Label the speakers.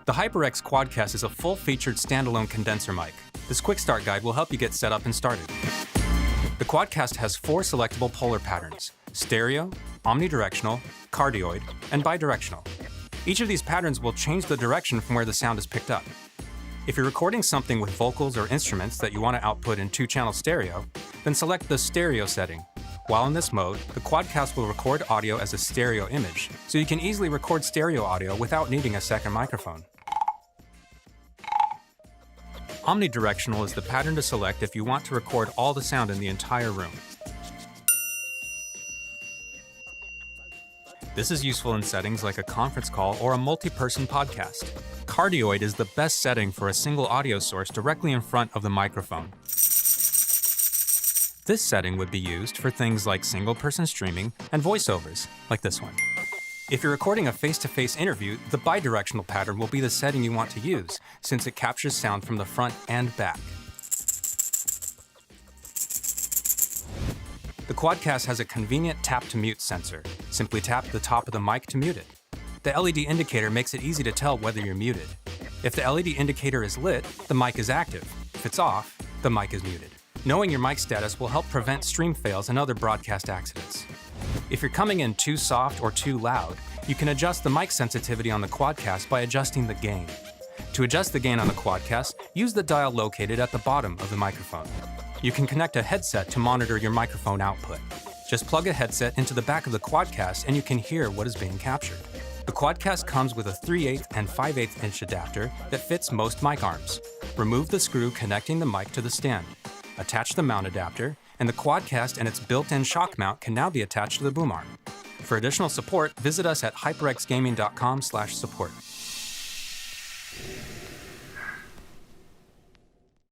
Speaker 1: The HyperX QuadCast is a full-featured standalone condenser mic. This quick start guide will help you get set up and started. The QuadCast has 4 selectable polar patterns: stereo, omnidirectional, cardioid, and bidirectional. Each of these patterns will change the direction from where the sound is picked up. If you're recording something with vocals or instruments that you want to output in 2-channel stereo, then select the stereo setting. While in this mode, the QuadCast will record audio as a stereo image, so you can easily record stereo audio without needing a second microphone. Omnidirectional is the pattern to select if you want to record all the sound in the entire room. This is useful in settings like a conference call or a multi-person podcast. Cardioid is the best setting for a single audio source directly in front of the microphone. This setting would be used for things like single-person streaming and voiceovers, like this one. If you're recording a face-to-face interview, the bidirectional pattern will be the setting you want to use, since it captures sound from the front and back. The QuadCast has a convenient tap-to-mute sensor. Simply tap the top of the mic to mute it. The LED indicator makes it easy to tell whether you're muted. If the LED indicator is lit, the mic is active. If it's off, the mic is muted. Knowing your mic status will help prevent stream fails and other broadcast accidents. If you're coming in too soft or too loud, you can adjust the mic sensitivity on the QuadCast by adjusting the gain. To adjust the gain on the QuadCast, use the dial located at the bottom of the microphone. You can connect a headset to monitor your microphone output. Just plug a headset into the back of the QuadCast and you can hear what is being captured. The QuadCast comes with a 3/8 and 5/8 inch adapter that fits most mic arms. Remove the screw connecting the mic to the stand. Attach the mount adapter, and the QuadCast and its built-in shock mount can now be attached to the boom arm. For additional support, visit us at hyperxgaming.com/support.